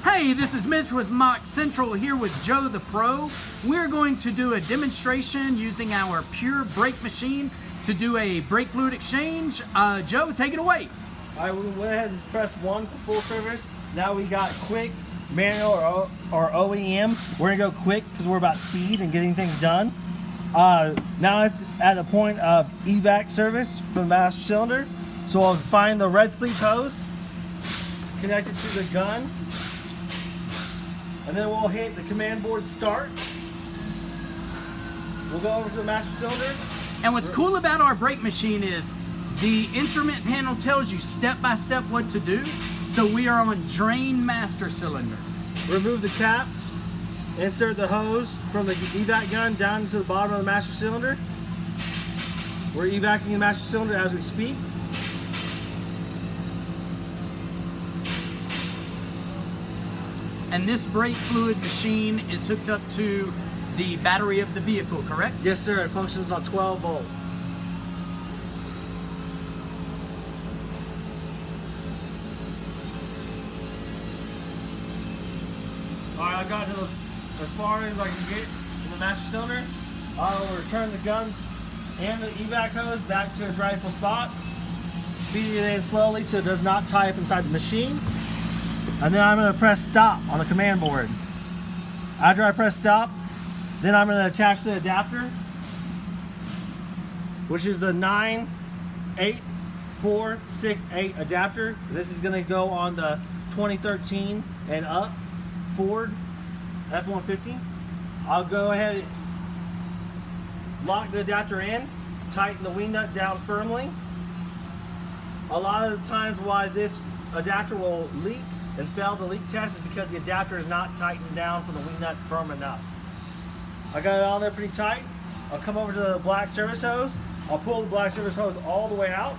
Hey, this is Mitch with MOC Central here with Joe the Pro. We're going to do a demonstration using our Pure Brake machine to do a brake fluid exchange. Joe, take it away. All right, we went ahead and pressed 1 for full service. Now we got quick, manual, or OEM. We're gonna go quick because we're about speed and getting things done. Now it's at the point of evac service for the master cylinder. So I'll find the red sleeve hose, connect it to the gun, and then we'll hit the command board start. We'll go over to the master cylinder. And what's cool about our brake machine is the instrument panel tells you step by step what to do. So we are on drain master cylinder. Remove the cap, insert the hose from the evac gun down to the bottom of the master cylinder. We're evacuating the master cylinder as we speak. And this brake fluid machine is hooked up to the battery of the vehicle, correct? Yes, sir. It functions on 12 volt. All right, I got to as far as I can get in the master cylinder. I'll return the gun and the evac hose back to its rightful spot. Feed it in slowly so it does not tie up inside the machine. And then I'm going to press stop on the command board. After I press stop, then I'm going to attach the adapter, which is the 98468 adapter. This is going to go on the 2013 and up Ford F-150. I'll go ahead and lock the adapter in, tighten the wing nut down firmly. A lot of the times why this adapter will leak and fail the leak test is because the adapter is not tightened down for the wing nut firm enough. I got it on there pretty tight. I'll come over to the black service hose. I'll pull the black service hose all the way out.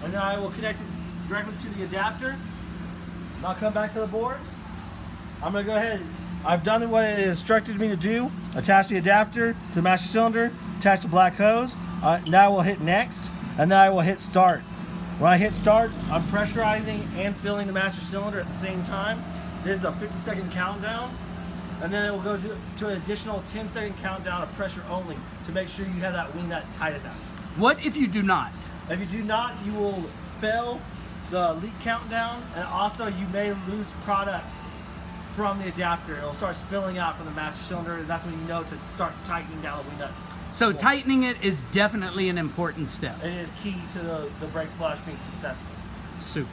And then I will connect it directly to the adapter. And I'll come back to the board. I'm gonna go ahead, I've done what it instructed me to do. Attach the adapter to the master cylinder, attach the black hose. Now we'll hit next, and then I will hit start. When I hit start, I'm pressurizing and filling the master cylinder at the same time. This is a 50-second countdown, and then it will go to an additional 10-second countdown of pressure only to make sure you have that wing nut tight enough. What if you do not? If you do not, you will fail the leak countdown, and also you may lose product from the adapter. It'll start spilling out from the master cylinder, and that's when you know to start tightening down the wing nut. So tightening it is definitely an important step. It is key to the brake flush being successful. Super.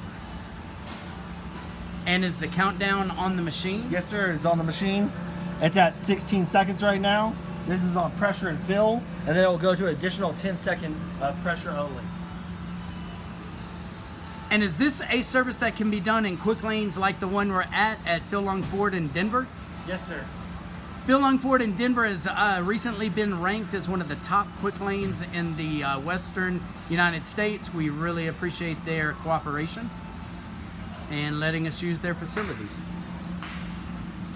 And is the countdown on the machine? Yes, sir. It's on the machine. It's at 16 seconds right now. This is on pressure and fill, and then it will go to an additional 10-second pressure only. And is this a service that can be done in quick lanes like the one we're at Phil Long Ford in Denver? Yes, sir. Phil Long Ford in Denver has recently been ranked as one of the top quick lanes in the Western United States. We really appreciate their cooperation and letting us use their facilities.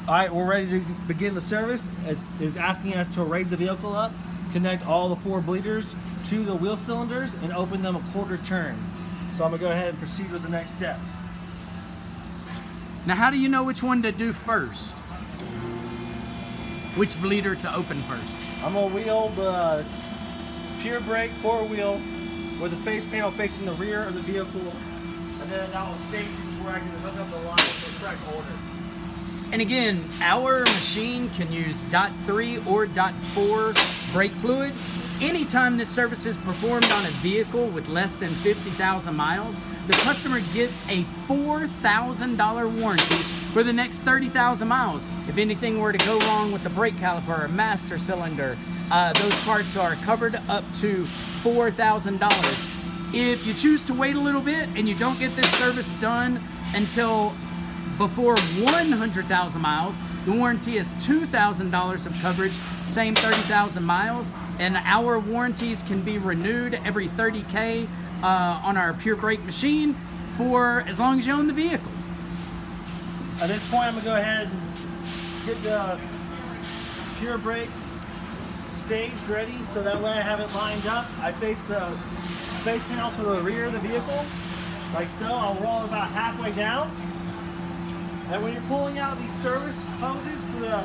All right, we're ready to begin the service. It is asking us to raise the vehicle up, connect all the 4 bleeders to the wheel cylinders, and open them a quarter turn. So I'm gonna go ahead and proceed with the next steps. Now, how do you know which one to do first? Which bleeder to open first? I'm gonna wheel the Pure Brake 4-wheel with the face panel facing the rear of the vehicle, and then I will stage it to where I can hook up the line in the correct order. And again, our machine can use .3 or .4 brake fluid. Anytime this service is performed on a vehicle with less than 50,000 miles, the customer gets a $4,000 warranty for the next 30,000 miles. If anything were to go wrong with the brake caliper or master cylinder, those parts are covered up to $4,000. If you choose to wait a little bit and you don't get this service done until before 100,000 miles, the warranty is $2,000 of coverage, same 30,000 miles, and our warranties can be renewed every 30K on our Pure Brake machine for as long as you own the vehicle. At this point, I'm gonna go ahead and get the Pure Brake staged ready, so that way I have it lined up. I face the face panel to the rear of the vehicle, like so. I'll roll it about halfway down. And when you're pulling out these service hoses for the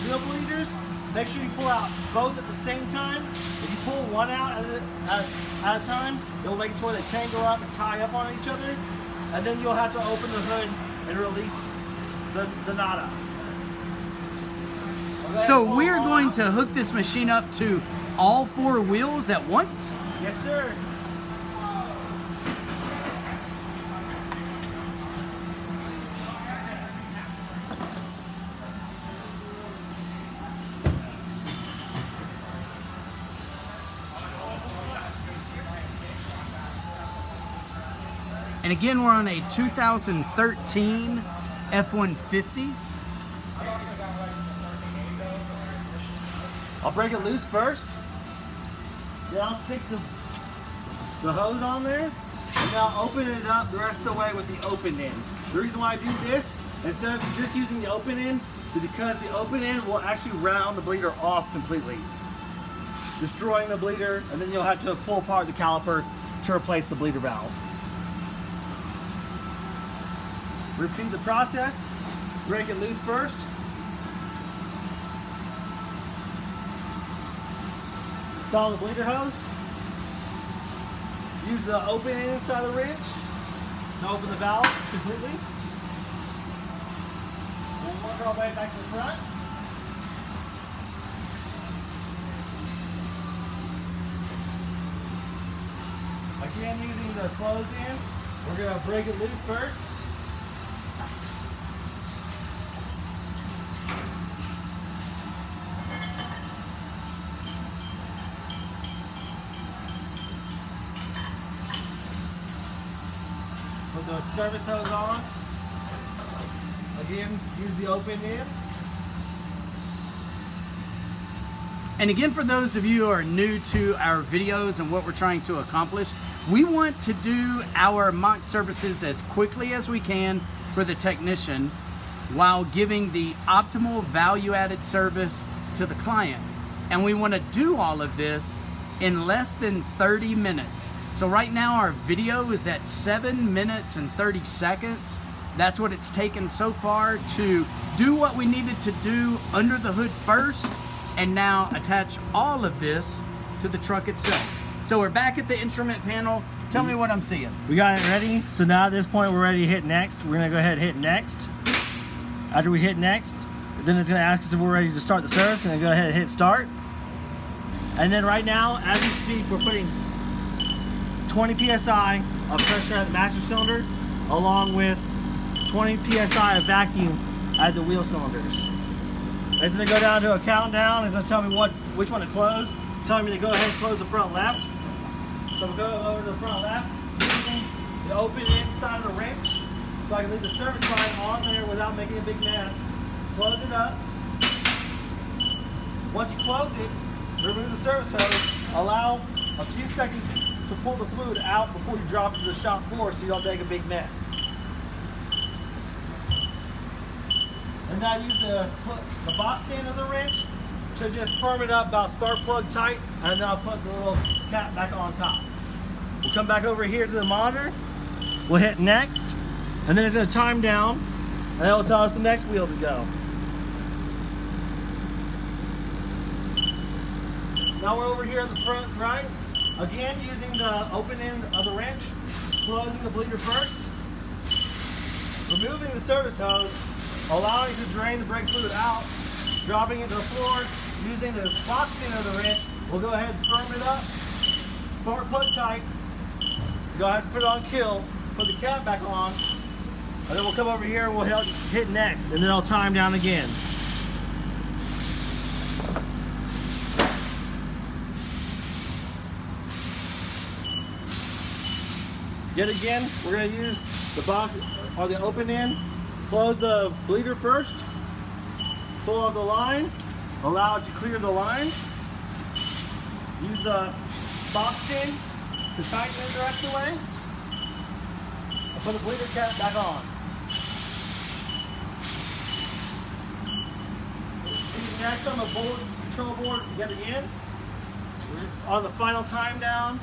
wheel bleeders, make sure you pull out both at the same time. If you pull one out at a time, it'll make it to where they tangle up and tie up on each other. And then you'll have to open the hood and release the nada. So we're going to hook this machine up to all 4 wheels at once? Yes, sir. And again, we're on a 2013 F-150. I'll break it loose first. Then I'll stick the hose on there. And then I'll open it up the rest of the way with the open end. The reason why I do this, instead of just using the open end, is because the open end will actually round the bleeder off completely, destroying the bleeder, and then you'll have to pull apart the caliper to replace the bleeder valve. Repeat the process. Break it loose first. Install the bleeder hose. Use the open end inside the wrench to open the valve completely. We'll work our way back to the front. Again, using the closed end, we're going to break it loose first. Put the service hose on. Again, use the open end. And again, for those of you who are new to our videos and what we're trying to accomplish, we want to do our mock services as quickly as we can for the technician while giving the optimal value-added service to the client. And we want to do all of this in less than 30 minutes. So right now our video is at 7 minutes and 30 seconds. That's what it's taken so far to do what we needed to do under the hood first, and now attach all of this to the truck itself. So we're back at the instrument panel. Tell me what I'm seeing. We got it ready. So now at this point we're ready to hit next. We're gonna go ahead and hit next. After we hit next, then it's gonna ask us if we're ready to start the service. We're gonna go ahead and hit start. And then right now, as we speak, we're putting 20 PSI of pressure at the master cylinder, along with 20 PSI of vacuum at the wheel cylinders. It's gonna go down to a countdown. It's gonna tell me which one to close. It's telling me to go ahead and close the front left. So we'll go over to the front left, using the open inside of the wrench, so I can leave the service line on there without making a big mess. Close it up. Once you close it, remove the service hose. Allow a few seconds to pull the fluid out before you drop it to the shop floor so you don't make a big mess. And now use the box stand of the wrench to just firm it up about spark plug tight, and then I'll put the little cap back on top. We'll come back over here to the monitor. We'll hit next, and then it's going to time down, and it'll tell us the next wheel to go. Now we're over here at the front right. Again, using the open end of the wrench, closing the bleeder first, removing the service hose, allowing it to drain the brake fluid out, dropping it to the floor, using the box end of the wrench. We'll go ahead and firm it up, spark plug tight. You're gonna have to put it on kill, put the cap back on, and then we'll come over here and we'll hit next, and then I'll time down again. Yet again, we're gonna use the box or the open end. Close the bleeder first, pull off the line, allow it to clear the line. Use the box pin to tighten it the rest of the way. And put the bleeder cap back on. Next on the board, control board yet again. We're on the final time down.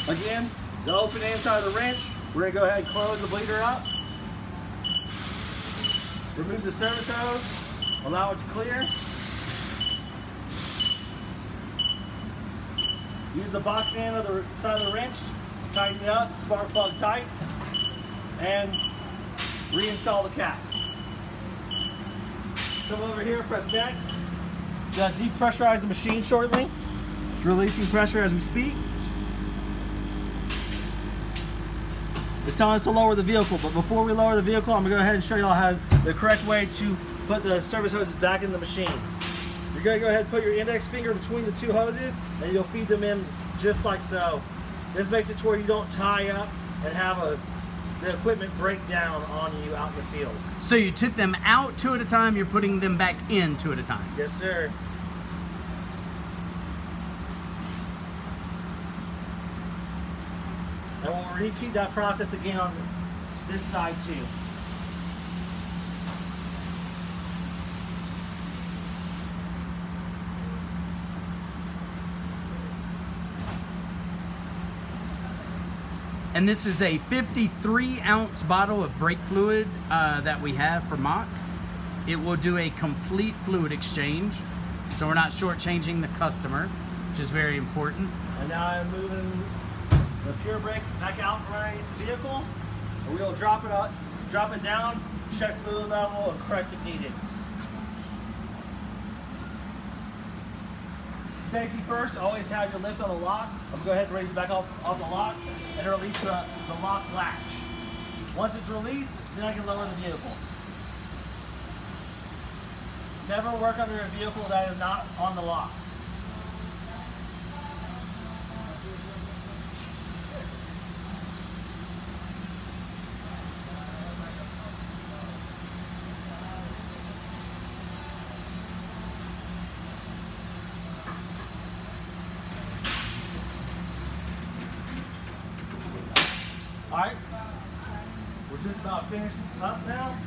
Again, the open inside of the wrench, we're gonna go ahead and close the bleeder up. Remove the service hose, allow it to clear. Use the box end of the side of the wrench to tighten it up, spark plug tight, and reinstall the cap. Come over here, press next. It's gonna depressurize the machine shortly. It's releasing pressure as we speak. It's telling us to lower the vehicle, but before we lower the vehicle, I'm gonna go ahead and show you all how the correct way to put the service hoses back in the machine. You're gonna go ahead and put your index finger between the two hoses, and you'll feed them in just like so. This makes it to where you don't tie up and have the equipment break down on you out in the field. So you took them out two at a time, you're putting them back in two at a time. Yes, sir. And we'll repeat that process again on this side too. And this is a 53-ounce bottle of brake fluid that we have for MOC. It will do a complete fluid exchange, so we're not shortchanging the customer, which is very important. And now I'm moving the Pure Brake back out from underneath the vehicle. And we'll drop it down, check fluid level, and correct if needed. Safety first, always have your lift on the locks. I'm gonna go ahead and raise it back off the locks and release the lock latch. Once it's released, then I can lower the vehicle. Never work under a vehicle that is not on the locks. All right, we're just about finished up now.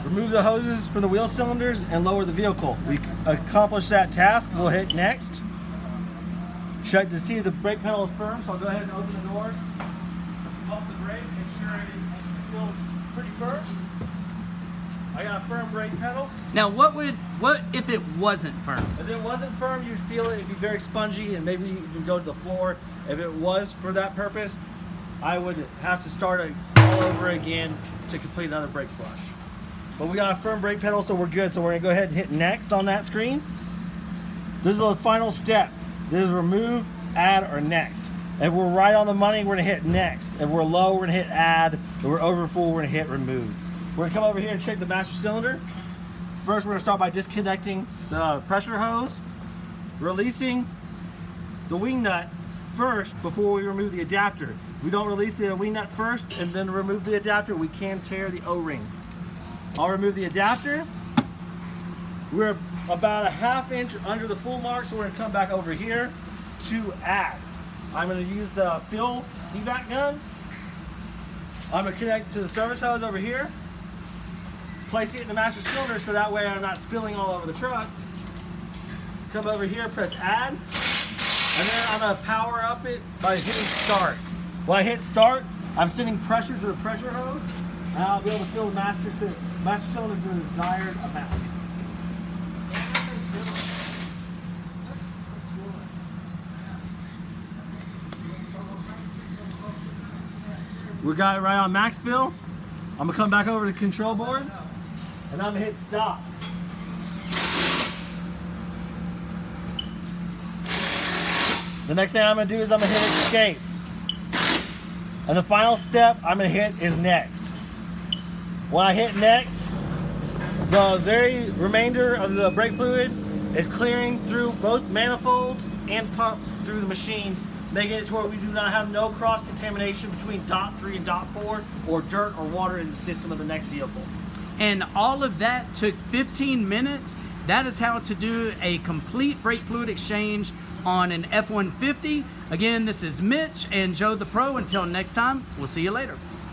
Remove the hoses from the wheel cylinders and lower the vehicle. We accomplished that task. We'll hit next. Check to see if the brake pedal is firm, so I'll go ahead and open the door. Pump the brake, make sure it feels pretty firm. I got a firm brake pedal. Now, what if it wasn't firm? If it wasn't firm, you'd feel it. It'd be very spongy, and maybe even go to the floor. If it was for that purpose, I would have to start it all over again to complete another brake flush. But we got a firm brake pedal, so we're good. So we're gonna go ahead and hit next on that screen. This is the final step. This is remove, add, or next. If we're right on the money, we're gonna hit next. If we're low, we're gonna hit add. If we're over full, we're gonna hit remove. We're gonna come over here and check the master cylinder. First, we're gonna start by disconnecting the pressure hose, releasing the wing nut first before we remove the adapter. If we don't release the wing nut first and then remove the adapter, we can tear the O-ring. I'll remove the adapter. We're about a ½ inch under the full mark, so we're gonna come back over here to add. I'm gonna use the fill evac gun. I'm gonna connect to the service hose over here. Place it in the master cylinder so that way I'm not spilling all over the truck. Come over here, press add. And then I'm gonna power up it by hitting start. When I hit start, I'm sending pressure to the pressure hose, and I'll be able to fill the master cylinder to the desired amount. We got it right on max fill. I'm gonna come back over to the control board, and I'm gonna hit stop. The next thing I'm gonna do is I'm gonna hit escape. And the final step I'm gonna hit is next. When I hit next, the very remainder of the brake fluid is clearing through both manifolds and pumps through the machine, making it to where we do not have no cross contamination between dot 3 and dot 4 or dirt or water in the system of the next vehicle. And all of that took 15 minutes. That is how to do a complete brake fluid exchange on an F-150. Again, this is Mitch and Joe the Pro. Until next time, we'll see you later.